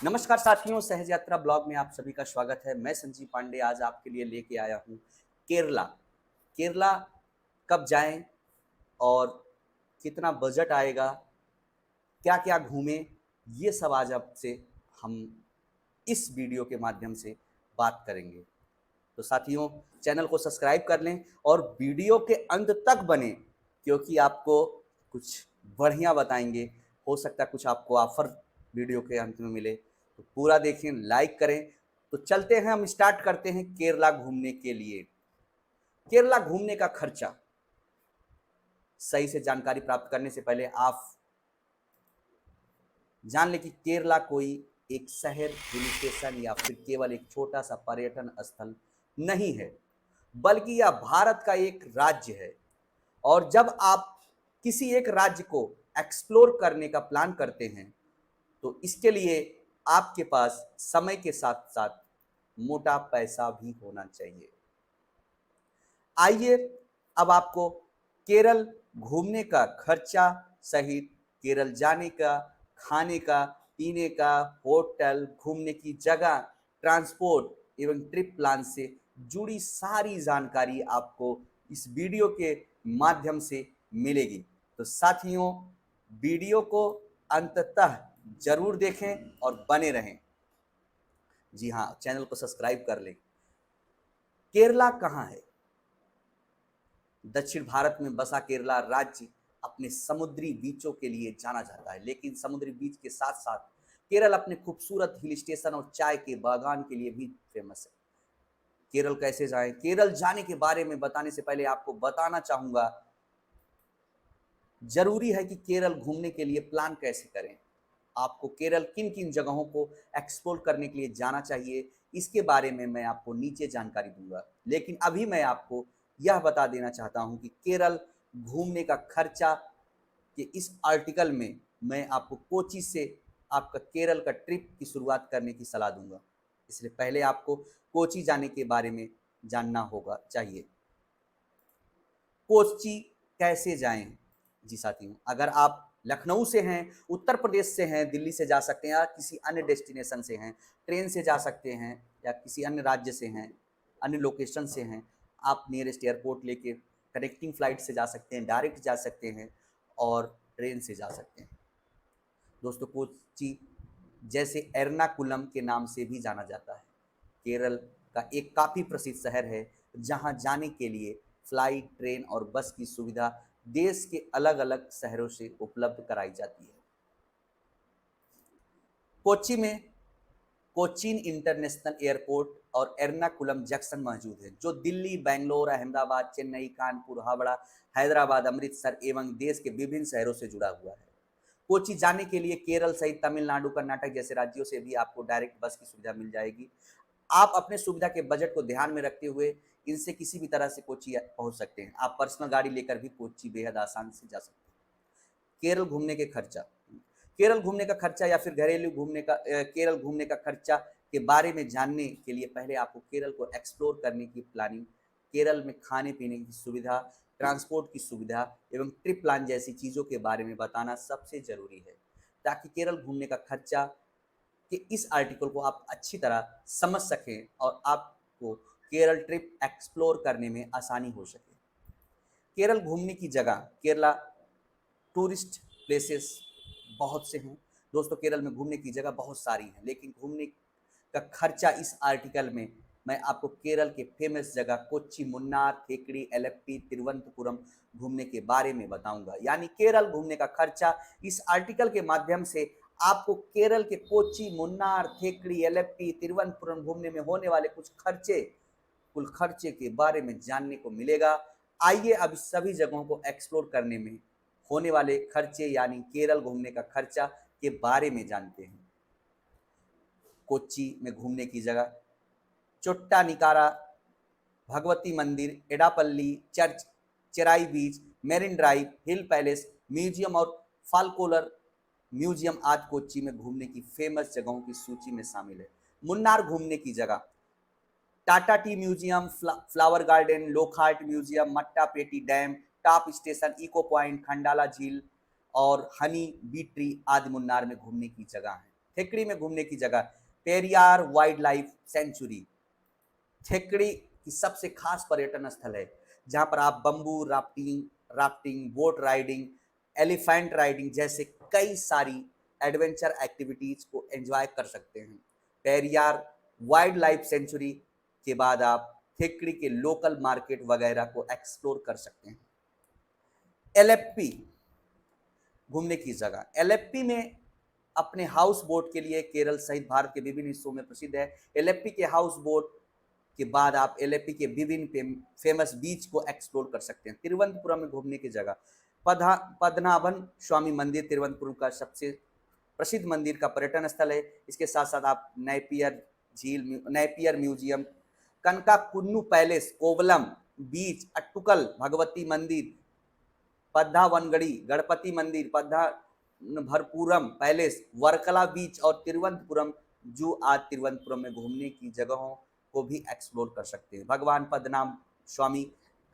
नमस्कार साथियों, सहज यात्रा ब्लॉग में आप सभी का स्वागत है। मैं संजीव पांडे आज आपके लिए लेके आया हूँ केरला। केरला कब जाएं और कितना बजट आएगा, क्या क्या घूमें, ये सब आज आपसे हम इस वीडियो के माध्यम से बात करेंगे। तो साथियों, चैनल को सब्सक्राइब कर लें और वीडियो के अंत तक बने, क्योंकि आपको कुछ बढ़िया बताएंगे। हो सकता है कुछ आपको ऑफर वीडियो के अंत में मिले, तो पूरा देखें, लाइक करें। तो चलते हैं, हम स्टार्ट करते हैं केरला घूमने के लिए। केरला घूमने का खर्चा सही से जानकारी प्राप्त करने से पहले आप जान लें कि केरला कोई एक शहर, हिल स्टेशन या फिर केवल एक छोटा सा पर्यटन स्थल नहीं है, बल्कि यह भारत का एक राज्य है। और जब आप किसी एक राज्य को एक्सप्लोर करने का प्लान करते हैं, तो इसके लिए आपके पास समय के साथ साथ मोटा पैसा भी होना चाहिए। आइए अब आपको केरल घूमने का खर्चा सहित केरल जाने का, खाने का, पीने का, होटल, घूमने की जगह, ट्रांसपोर्ट एवं ट्रिप प्लान से जुड़ी सारी जानकारी आपको इस वीडियो के माध्यम से मिलेगी। तो साथियों, वीडियो को अंततः जरूर देखें और बने रहें। जी हाँ, चैनल को सब्सक्राइब कर लें। केरला कहाँ है? दक्षिण भारत में बसा केरला राज्य अपने समुद्री बीचों के लिए जाना जाता है, लेकिन समुद्री बीच के साथ साथ केरल अपने खूबसूरत हिल स्टेशन और चाय के बागान के लिए भी फेमस है। केरल कैसे जाएं? केरल जाने के बारे में बताने से पहले आपको बताना चाहूंगा, जरूरी है कि केरल घूमने के लिए प्लान कैसे करें, आपको केरल किन किन जगहों को एक्सप्लोर करने के लिए जाना चाहिए, इसके बारे में मैं आपको नीचे जानकारी दूंगा। लेकिन अभी मैं आपको यह बता देना चाहता हूं कि केरल घूमने का खर्चा के इस आर्टिकल में मैं आपको कोची से आपका केरल का ट्रिप की शुरुआत करने की सलाह दूंगा। इसलिए पहले आपको कोची जाने के बारे में जानना होगा चाहिए। कोच्चि कैसे जाएं? जी साथियों, अगर आप लखनऊ से हैं, उत्तर प्रदेश से हैं, दिल्ली से जा सकते हैं, या किसी अन्य डेस्टिनेशन से हैं, ट्रेन से जा सकते हैं, या किसी अन्य राज्य से हैं, अन्य लोकेशन से हैं, आप नियरेस्ट एयरपोर्ट लेके कनेक्टिंग फ्लाइट से जा सकते हैं, डायरेक्ट जा सकते हैं और ट्रेन से जा सकते हैं। दोस्तों, कोच्चि जैसे एर्नाकुलम के नाम से भी जाना जाता है, केरल का एक काफ़ी प्रसिद्ध शहर है, जहां जाने के लिए फ्लाइट, ट्रेन और बस की सुविधा देश के अलग अलग शहरों से उपलब्ध कराई जाती है। कोच्चि में कोचीन इंटरनेशनल एयरपोर्ट और एर्नाकुलम जंक्शन मौजूद है, जो दिल्ली, बेंगलोर, अहमदाबाद, चेन्नई, कानपुर, हावड़ा, हैदराबाद, अमृतसर एवं देश के विभिन्न शहरों से जुड़ा हुआ है। कोच्चि जाने के लिए केरल सहित तमिलनाडु, कर्नाटक जैसे राज्यों से भी आपको डायरेक्ट बस की सुविधा मिल जाएगी। आप अपने सुविधा के बजट को ध्यान में रखते हुए इनसे किसी भी तरह से कोच्चि पहुंच सकते हैं। आप पर्सनल गाड़ी लेकर भी कोच्चि बेहद आसान से जा सकते हैं। केरल घूमने के खर्चा, केरल घूमने का खर्चा या फिर घरेलू घूमने का केरल घूमने का खर्चा के बारे में जानने के लिए पहले आपको केरल को एक्सप्लोर करने की प्लानिंग, केरल में खाने पीने की सुविधा, ट्रांसपोर्ट की सुविधा एवं ट्रिप प्लान जैसी चीज़ों के बारे में बताना सबसे ज़रूरी है, ताकि केरल घूमने का खर्चा के इस आर्टिकल को आप अच्छी तरह समझ सकें और आपको केरल ट्रिप एक्सप्लोर करने में आसानी हो सके। केरल घूमने की जगह, केरला टूरिस्ट प्लेसेस बहुत से हैं। दोस्तों, केरल में घूमने की जगह बहुत सारी हैं, लेकिन घूमने का खर्चा इस आर्टिकल में मैं आपको केरल के फेमस जगह कोच्चि, मुन्नार, थेकड़ी, एलेप्पी, तिरुवनंतपुरम घूमने के बारे में बताऊंगा। यानी केरल घूमने का खर्चा इस आर्टिकल के माध्यम से आपको केरल के कोच्चि, मुन्नार, थेकड़ी, एलेप्पी, तिरुवनंतपुरम घूमने में होने वाले कुछ खर्चे, कुल खर्चे के बारे में जानने को मिलेगा। आइए अब इस सभी जगहों को एक्सप्लोर करने में होने वाले खर्चे यानी केरल घूमने का खर्चा के बारे में जानते हैं। कोच्चि में घूमने की जगह चोट्टानिकारा, भगवती मंदिर, एडापल्ली चर्च, चेराई बीच, मेरिन ड्राइव, हिल पैलेस म्यूजियम और फाल्कोलर म्यूजियम आदि कोच्चि में घूमने की फेमस जगहों की सूची में शामिल है। मुन्नार घूमने की जगह Tata tea museum, flower garden, Lockhart museum, Mattupetty dam, top station, echo point, Khandala झील और हनी बी ट्री आदि मुन्नार में घूमने की जगह है। थेकड़ी में घूमने की जगह पेरियार वाइल्ड लाइफ सेंचुरी थेकड़ी की सबसे खास पर्यटन स्थल है, जहां पर आप bamboo rafting, boat riding, elephant riding जैसे कई सारी एडवेंचर एक्टिविटीज को एंजॉय कर सकते हैं। पेरियार वाइल्ड लाइफ सेंचुरी के बाद आप थेकड़ी के लोकल मार्केट वगैरह को एक्सप्लोर कर सकते हैं। एलेप्पी घूमने की जगह, एलेप्पी में अपने हाउस बोट के लिए केरल सहित भारत के विभिन्न हिस्सों में प्रसिद्ध है। एलेप्पी के हाउस बोट के बाद आप एलेप्पी के विभिन्न फेमस बीच को एक्सप्लोर कर सकते हैं। तिरुवनंतपुरम में घूमने की जगह, पद्मनाभन स्वामी मंदिर तिरुवनंतपुरम का सबसे प्रसिद्ध मंदिर का पर्यटन स्थल है। इसके साथ साथ आप नेपियर म्यूजियम, कनकाकुन्नू पैलेस, कोवलम बीच, अट्टुकल भगवती मंदिर, पद्धावनगड़ी गणपति मंदिर, भरपूरम पैलेस, वर्कला बीच और तिरुवनंतपुरम जू आज तिरुवनंतपुरम में घूमने की जगहों को भी एक्सप्लोर कर सकते हैं। भगवान पद्मनाभ स्वामी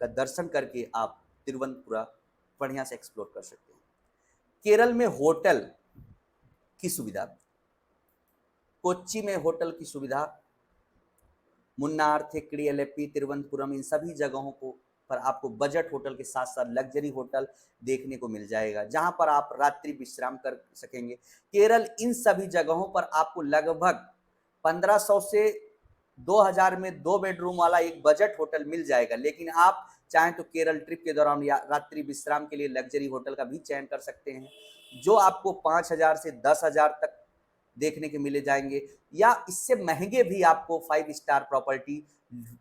का दर्शन करके आप तिरुवनंतपुरम बढ़िया से एक्सप्लोर कर सकते हैं। केरल में होटल की सुविधा, कोच्चि में होटल की सुविधा, मुन्नार, थेकड़ी, एलेप्पी, तिरुवनंतपुरम इन सभी जगहों को पर आपको बजट होटल के साथ साथ लग्जरी होटल देखने को मिल जाएगा, जहां पर आप रात्रि विश्राम कर सकेंगे। केरल इन सभी जगहों पर आपको लगभग 1500 से 2000 में 2 बेडरूम वाला एक बजट होटल मिल जाएगा। लेकिन आप चाहें तो केरल ट्रिप के दौरान या रात्रि विश्राम के लिए लग्जरी होटल का भी चयन कर सकते हैं, जो आपको 5000 से 10,000 तक देखने के मिले जाएंगे, या इससे महंगे भी आपको 5 स्टार प्रॉपर्टी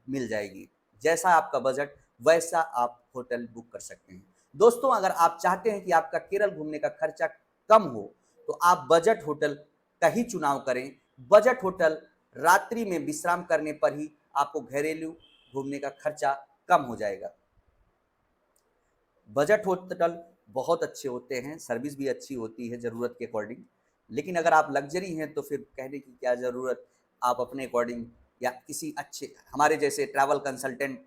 मिल जाएगी। जैसा आपका बजट वैसा आप होटल बुक कर सकते हैं। दोस्तों, अगर आप चाहते हैं कि आपका केरल घूमने का खर्चा कम हो तो आप बजट होटल का ही चुनाव करें। बजट होटल रात्रि में विश्राम करने पर ही आपको घरेलू घूमने का खर्चा कम हो जाएगा। बजट होटल बहुत अच्छे होते हैं, सर्विस भी अच्छी होती है ज़रूरत के अकॉर्डिंग, लेकिन अगर आप लग्जरी हैं तो फिर कहने की क्या ज़रूरत, आप अपने अकॉर्डिंग या किसी अच्छे हमारे जैसे ट्रैवल कंसल्टेंट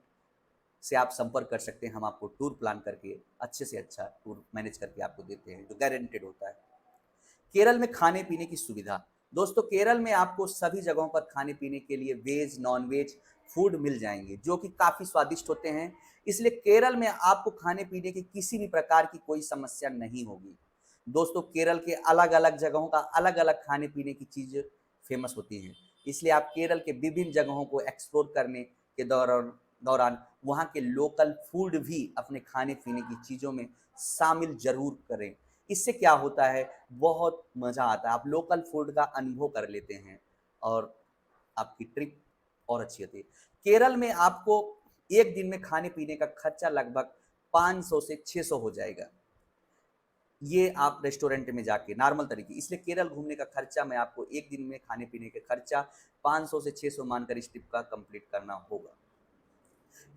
से आप संपर्क कर सकते हैं। हम आपको टूर प्लान करके अच्छे से अच्छा टूर मैनेज करके आपको देते हैं, जो गारंटेड होता है। केरल में खाने पीने की सुविधा, दोस्तों केरल में आपको सभी जगहों पर खाने पीने के लिए वेज नॉन वेज फूड मिल जाएंगे, जो कि काफ़ी स्वादिष्ट होते हैं। इसलिए केरल में आपको खाने पीने की किसी भी प्रकार की कोई समस्या नहीं होगी। दोस्तों, केरल के अलग अलग जगहों का अलग अलग खाने पीने की चीज़ फेमस होती हैं, इसलिए आप केरल के विभिन्न जगहों को एक्सप्लोर करने के दौरान वहाँ के लोकल फूड भी अपने खाने पीने की चीज़ों में शामिल जरूर करें। इससे क्या होता है, बहुत मज़ा आता है, आप लोकल फूड का अनुभव कर लेते हैं और आपकी ट्रिप और अच्छी होती है। केरल में आपको एक दिन में खाने पीने का खर्चा लगभग 500 से 600 हो जाएगा, ये आप रेस्टोरेंट में जाके नॉर्मल तरीके। इसलिए केरल घूमने का खर्चा मैं आपको एक दिन में खाने पीने के खर्चा 500 से 600 मानकर इस ट्रिप का कंप्लीट करना होगा।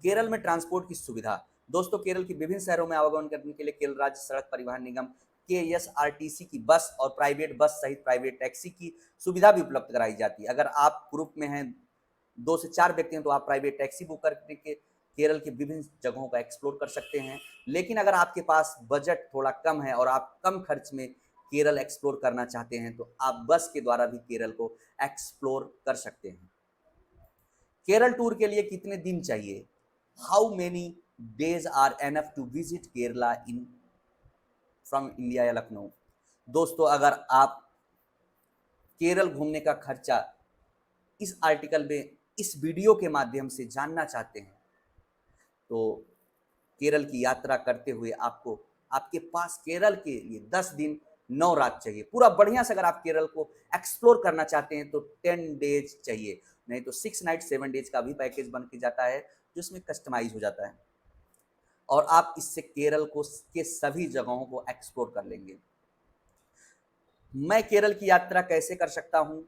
केरल में ट्रांसपोर्ट की सुविधा, दोस्तों केरल के विभिन्न शहरों में आवागमन करने के लिए केरल राज्य सड़क परिवहन निगम KSRTC की बस और प्राइवेट बस सहित प्राइवेट टैक्सी की सुविधा भी उपलब्ध कराई जाती है। अगर आप ग्रुप में हैं 2 से 4 व्यक्ति हैं तो आप प्राइवेट टैक्सी बुक करके केरल के विभिन्न जगहों का एक्सप्लोर कर सकते हैं। लेकिन अगर आपके पास बजट थोड़ा कम है और आप कम खर्च में केरल एक्सप्लोर करना चाहते हैं तो आप बस के द्वारा भी केरल को एक्सप्लोर कर सकते हैं। केरल टूर के लिए कितने दिन चाहिए? How many days are enough to visit Kerala in from India या लखनऊ? दोस्तों, अगर आप केरल घूमने का खर्चा इस आर्टिकल में इस वीडियो के माध्यम से जानना चाहते हैं तो केरल की यात्रा करते हुए आपको आपके पास केरल के लिए 10 दिन 9 रात चाहिए। पूरा बढ़िया से अगर आप केरल को एक्सप्लोर करना चाहते हैं तो 10 डेज चाहिए, नहीं तो 6 नाइट 7 डेज का भी पैकेज बन के जाता है, जिसमें कस्टमाइज हो जाता है और आप इससे केरल को के सभी जगहों को एक्सप्लोर कर लेंगे। मैं केरल की यात्रा कैसे कर सकता हूं?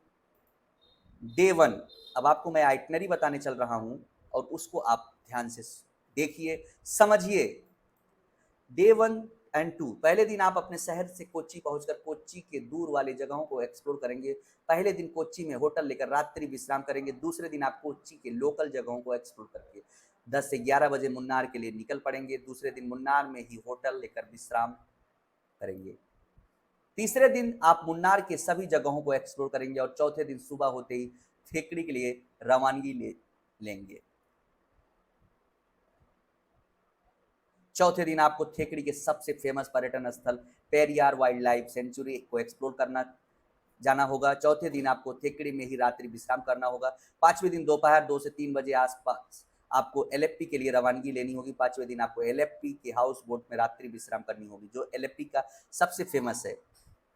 डे 1, अब आपको मैं आइटनरी बताने चल रहा हूं और उसको आप ध्यान से देखिए, समझिए। डे 1 एंड 2, पहले दिन आप अपने शहर से कोच्चि पहुंचकर कोच्चि के दूर वाले जगहों को एक्सप्लोर करेंगे। पहले दिन कोच्चि में होटल लेकर रात्रि विश्राम करेंगे। दूसरे दिन आप कोच्चि के लोकल जगहों को एक्सप्लोर करके 10 से 11 बजे मुन्नार के लिए निकल पड़ेंगे। दूसरे दिन मुन्नार में ही होटल लेकर विश्राम करेंगे। तीसरे दिन आप मुन्नार के सभी जगहों को एक्सप्लोर करेंगे और चौथे दिन सुबह होते ही थेकड़ी के लिए रवानगी लेंगे। चौथे दिन आपको थेकड़ी के सबसे फेमस पर्यटन स्थल पेरियार वाइल्ड लाइफ सेंचुरी को एक्सप्लोर करना जाना होगा। चौथे दिन आपको थेकड़ी में ही रात्रि विश्राम करना होगा। पांचवें दिन दोपहर 2 से 3 बजे आसपास आपको एलएफपी के लिए रवानगी लेनी होगी। पांचवें दिन आपको एलएफपी के हाउस बोट में रात्रि विश्राम करनी होगी, जो एलएफपी का सबसे फेमस है।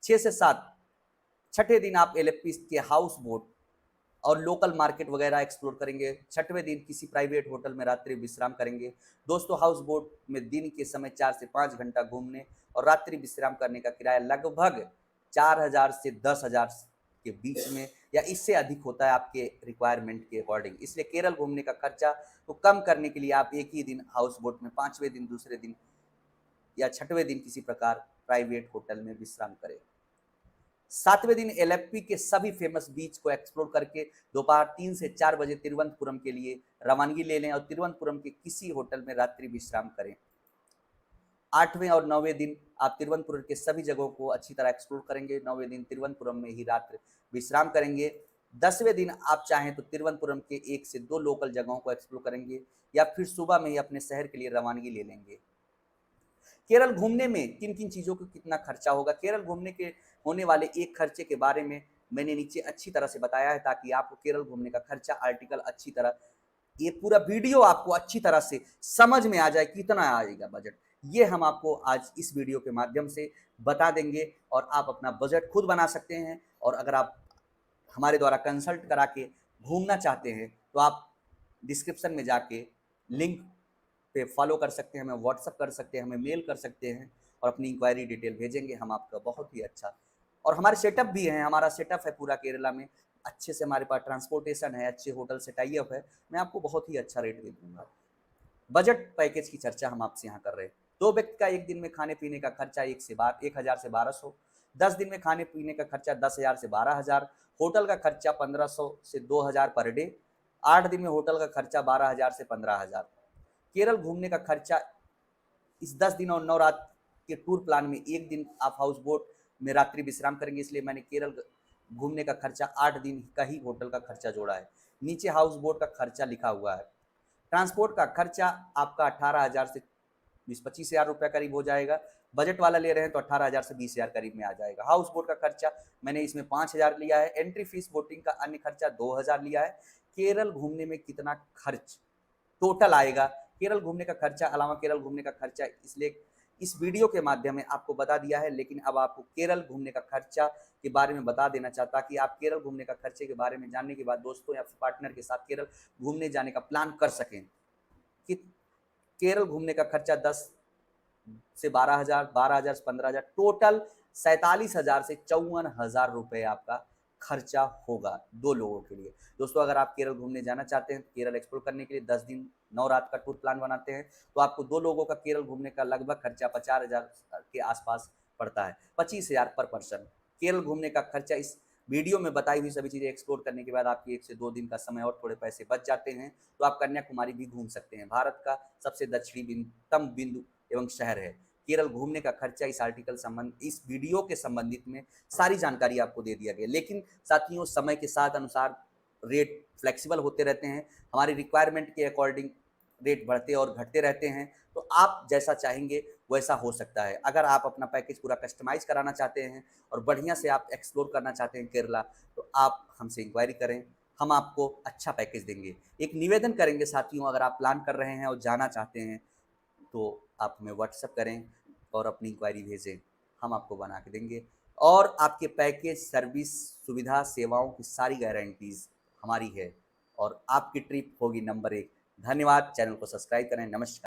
6 से 7 छठे दिन आप एलएफपी के हाउस बोट और लोकल मार्केट वगैरह एक्सप्लोर करेंगे। छठवें दिन किसी प्राइवेट होटल में रात्रि विश्राम करेंगे। दोस्तों, हाउस बोट में दिन के समय 4 से 5 घंटा घूमने और रात्रि विश्राम करने का किराया लगभग 4,000 से 10,000 के बीच में या इससे अधिक होता है आपके रिक्वायरमेंट के अकॉर्डिंग। इसलिए केरल घूमने का खर्चा को कम करने के लिए आप एक ही दिन हाउस बोट में, पांचवें दिन दूसरे दिन या छठवें दिन किसी प्रकार प्राइवेट होटल में विश्राम करें। सातवें दिन एलएफपी के सभी फेमस बीच को एक्सप्लोर करके दोपहर 3 से 4 बजे तिरुवनंतपुरम के लिए रवानगी ले लें और तिरुवनंतपुरम के किसी होटल में रात्रि विश्राम करें। 8वें और 9वें दिन आप तिरुवनंतपुरम के सभी जगहों को अच्छी तरह एक्सप्लोर करेंगे। 9वें दिन तिरुवनंतपुरम में ही रात्रि विश्राम करेंगे। 10वें दिन आप चाहें तो तिरुवनंतपुरम के 1 से 2 लोकल जगहों को एक्सप्लोर करेंगे या फिर सुबह में ही अपने शहर के लिए रवानगी ले लेंगे। केरल घूमने में किन किन चीज़ों को कितना खर्चा होगा, केरल घूमने के होने वाले एक खर्चे के बारे में मैंने नीचे अच्छी तरह से बताया है, ताकि आपको केरल घूमने का खर्चा आर्टिकल अच्छी तरह, ये पूरा वीडियो आपको अच्छी तरह से समझ में आ जाए कितना आएगा बजट। ये हम आपको आज इस वीडियो के माध्यम से बता देंगे और आप अपना बजट खुद बना सकते हैं। और अगर आप हमारे द्वारा कंसल्ट करा के घूमना चाहते हैं तो आप डिस्क्रिप्शन में जाके लिंक पे फॉलो कर सकते हैं, हमें व्हाट्सअप कर सकते हैं, हमें मेल कर सकते हैं और अपनी इंक्वायरी डिटेल भेजेंगे। हम आपका बहुत ही अच्छा, और हमारे सेटअप भी है, हमारा सेटअप है पूरा केरला में अच्छे से, हमारे पास ट्रांसपोर्टेशन है, अच्छे होटल से टाई अप है, मैं आपको बहुत ही अच्छा रेट दे दूंगा। बजट पैकेज की चर्चा हम आपसे यहाँ कर रहे हैं। 2 व्यक्ति का एक दिन में खाने पीने का खर्चा 1,000 से 1,200, 10 दिन में खाने पीने का खर्चा 10,000 से 12,000, होटल का खर्चा 1,500 से 2,000 पर डे, 8 दिन में होटल का खर्चा 12,000 से 15,000। केरल घूमने का खर्चा इस 10 दिन और 9 रात के टूर प्लान में एक दिन आप हाउस बोट में रात्रि विश्राम करेंगे, इसलिए मैंने केरल घूमने का खर्चा 8 दिन का ही होटल का खर्चा जोड़ा है। नीचे हाउस बोट का खर्चा लिखा हुआ है। ट्रांसपोर्ट का खर्चा आपका 18,000 से 20-25,000 रुपये करीब हो जाएगा। बजट वाला ले रहे हैं तो 18,000 से 20,000 करीब में आ जाएगा। हाउस बोट का खर्चा मैंने इसमें 5,000 लिया है। एंट्री फीस बोटिंग का अन्य खर्चा 2,000 लिया है। केरल घूमने में कितना खर्च टोटल आएगा, केरल घूमने का खर्चा अलावा केरल घूमने का खर्चा, इसलिए इस वीडियो के माध्यम में आपको बता दिया है। लेकिन अब आपको केरल घूमने का खर्चा के बारे में बता देना चाहता कि आप केरल घूमने का खर्चे के बारे में जानने के बाद दोस्तों या पार्टनर के साथ केरल घूमने जाने का प्लान कर सकें। कि केरल घूमने का खर्चा 10 से 12,000, 12,000 से 15,000, टोटल 47,000 से 54,000 रुपये आपका खर्चा होगा 2 लोगों के लिए। दोस्तों, अगर आप केरल घूमने जाना चाहते हैं, केरल एक्सप्लोर करने के लिए 10 दिन 9 रात का टूर प्लान बनाते हैं, तो आपको 2 लोगों का केरल घूमने का लगभग खर्चा 50,000 के आसपास पड़ता है, 25,000 पर पर्सन। केरल घूमने का खर्चा इस वीडियो में बताई हुई सभी चीज़ें एक्सप्लोर करने के बाद आपकी 1 से 2 दिन का समय और थोड़े पैसे बच जाते हैं, तो आप कन्याकुमारी भी घूम सकते हैं। भारत का सबसे दक्षिणी बिंदु एवं शहर है। केरल घूमने का खर्चा इस वीडियो के संबंधित में सारी जानकारी आपको दे दिया गया। लेकिन साथियों, समय के साथ अनुसार रेट फ्लेक्सिबल होते रहते हैं, हमारी रिक्वायरमेंट के अकॉर्डिंग रेट बढ़ते और घटते रहते हैं, तो आप जैसा चाहेंगे वैसा हो सकता है। अगर आप अपना पैकेज पूरा कस्टमाइज कराना चाहते हैं और बढ़िया से आप एक्सप्लोर करना चाहते हैं केरला, तो आप हमसे इंक्वायरी करें, हम आपको अच्छा पैकेज देंगे। एक निवेदन करेंगे साथियों, अगर आप प्लान कर रहे हैं और जाना चाहते हैं तो आप हमें व्हाट्सएप करें और अपनी इंक्वायरी भेजें, हम आपको बना के देंगे। और आपके पैकेज, सर्विस, सुविधा, सेवाओं की सारी गारंटीज हमारी है और आपकी ट्रिप होगी नंबर 1। धन्यवाद। चैनल को सब्सक्राइब करें। नमस्कार।